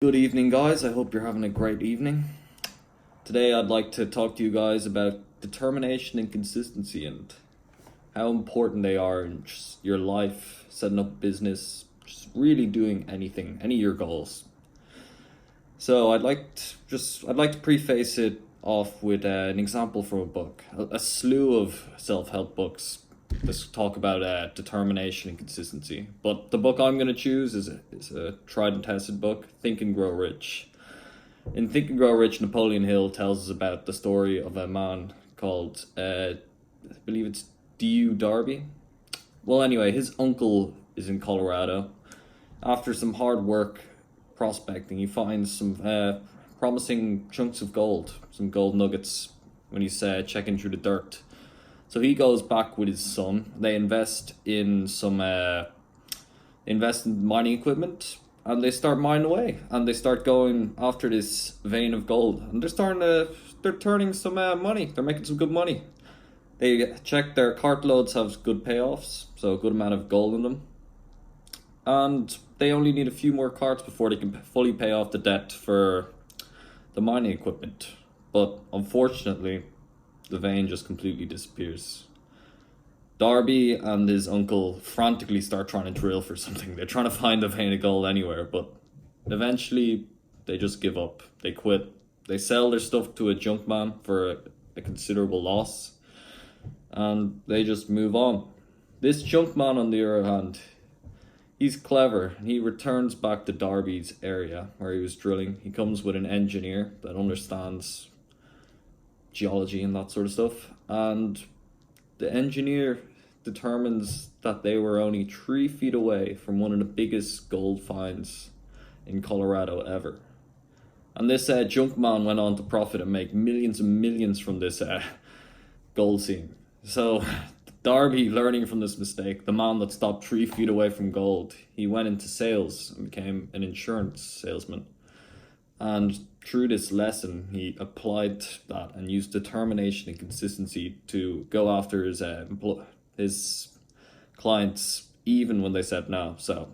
Good evening, guys. I hope you're having a great evening. Today, I'd like to talk to you guys about determination and consistency and how important they are in just your life, setting up a business, just really doing anything, any of your goals. So, I'd like to preface it off with an example from a book. A slew of self-help books. Let's talk about determination and consistency. But the book I'm going to choose is a tried and tested book, Think and Grow Rich. In Think and Grow Rich, Napoleon Hill tells us about the story of a man called, I believe it's D.U. Darby. Well, anyway, his uncle is in Colorado. After some hard work prospecting, he finds some promising chunks of gold, some gold nuggets when he's checking through the dirt. So he goes back with his son. They invest in mining equipment, and they start mining away, and they start going after this vein of gold, and they're turning some money. They're making some good money. They check their cartloads have good payoffs, so a good amount of gold in them, and they only need a few more carts before they can fully pay off the debt for the mining equipment. But unfortunately, the vein just completely disappears. Darby and his uncle frantically start trying to drill for something. They're trying to find a vein of gold anywhere, but eventually they just give up. They quit. They sell their stuff to a junk man for a considerable loss, and they just move on. This junk man, on the other hand, he's clever. He returns back to Darby's area where he was drilling. He comes with an engineer that understands geology and that sort of stuff, and the engineer determines that they were only 3 feet away from one of the biggest gold finds in Colorado ever. And this junk man went on to profit and make millions and millions from this gold seam. So Darby, learning from this mistake, the man that stopped 3 feet away from gold, he went into sales and became an insurance salesman. And through this lesson, he applied that and used determination and consistency to go after his clients, even when they said no. So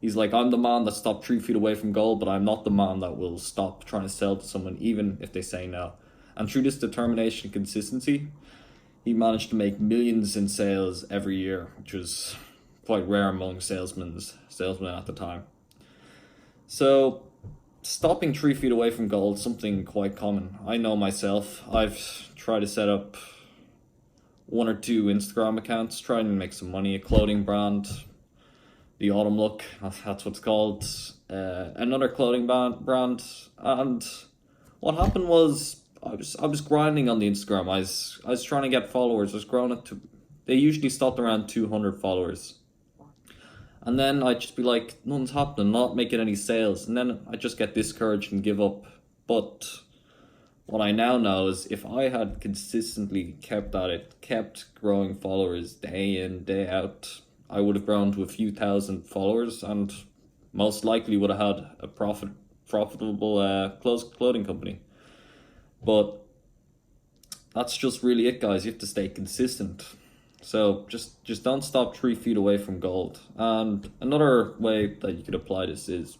he's like, I'm the man that stopped 3 feet away from gold, but I'm not the man that will stop trying to sell to someone, even if they say no. And through this determination and consistency, he managed to make millions in sales every year, which was quite rare among salesmen at the time. So stopping 3 feet away from gold is something quite common. I know myself. I've tried to set up one or two Instagram accounts, trying to make some money, a clothing brand, the Autumn Look, that's what's called, another clothing brand. And what happened was I was grinding on the Instagram. I was trying to get followers. I was growing it to, they usually stopped around 200 followers. And then I'd just be like, nothing's happening, not making any sales. And then I'd just get discouraged and give up. But what I now know is if I had consistently kept at it, kept growing followers day in, day out, I would have grown to a few thousand followers and most likely would have had a profitable clothing company. But that's just really it, guys. You have to stay consistent. So just don't stop 3 feet away from gold. And another way that you could apply this is,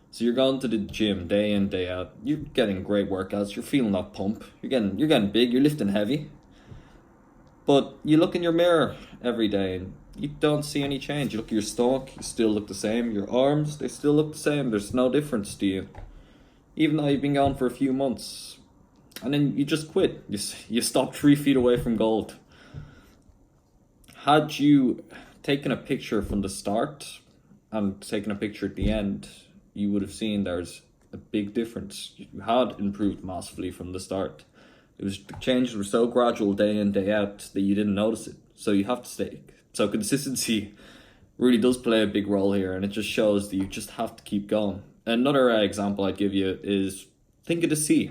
so you're going to the gym day in, day out. You're getting great workouts. You're feeling that pump. You're getting big. You're lifting heavy. But you look in your mirror every day and you don't see any change. You look at your stomach, you still look the same. Your arms, they still look the same. There's no difference to you, even though you've been going for a few months. And then you just quit. You stop 3 feet away from gold. Had you taken a picture from the start and taken a picture at the end, you would have seen there's a big difference. You had improved massively from the start. The changes were so gradual day in, day out that you didn't notice it. So you have to stay. So consistency really does play a big role here, and it just shows that you just have to keep going. Another example I'd give you is, think of the sea.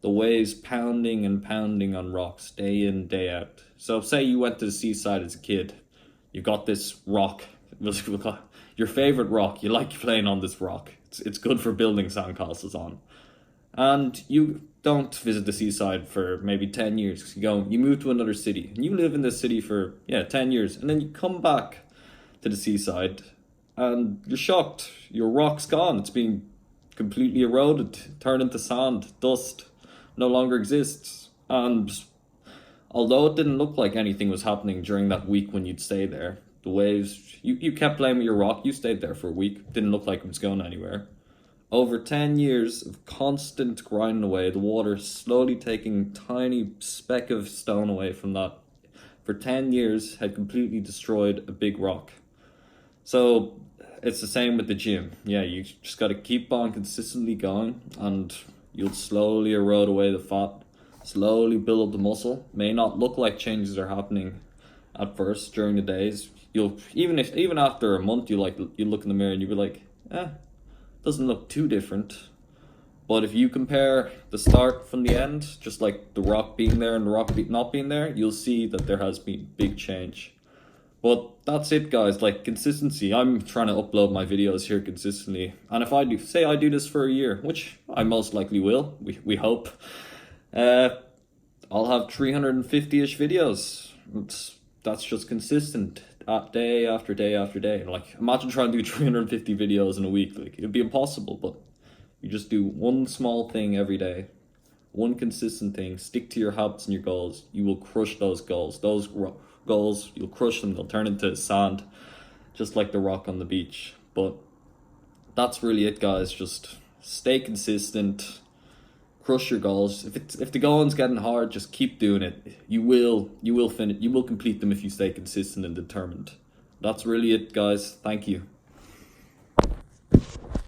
The waves pounding and pounding on rocks day in, day out. So say you went to the seaside as a kid. You got this rock. Your favorite rock. You like playing on this rock. It's good for building sandcastles on. And you don't visit the seaside for maybe 10 years. You move to another city. And you live in this city for, 10 years. And then you come back to the seaside and you're shocked. Your rock's gone. It's been completely eroded, turned into sand, dust, no longer exists. And although it didn't look like anything was happening during that week when you'd stay there, the waves, you kept playing with your rock, you stayed there for a week, didn't look like it was going anywhere. Over 10 years of constant grinding away, the water slowly taking tiny speck of stone away from that, for 10 years had completely destroyed a big rock. So it's the same with the gym. Yeah, you just got to keep on consistently going, and you'll slowly erode away the fat, slowly build up the muscle. May not look like changes are happening at first during the days. You'll even after a month, you look in the mirror and you'll be like, doesn't look too different. But if you compare the start from the end, just like the rock being there and the rock not being there, you'll see that there has been big change. But that's it, guys. Like, consistency. I'm trying to upload my videos here consistently, and if I do this for a year, which I most likely will, we hope, I'll have 350-ish videos. That's just consistent, day after day after day. Like, imagine trying to do 350 videos in a week. Like, it'd be impossible. But you just do one small thing every day, one consistent thing. Stick to your habits and your goals. You will crush those goals. Those goals, you'll crush them. They'll turn into sand, just like the rock on the beach. But that's really it, guys. Just stay consistent, crush your goals. If the going's getting hard, just keep doing it. You will finish. You will complete them if you stay consistent and determined. That's really it, guys. Thank you.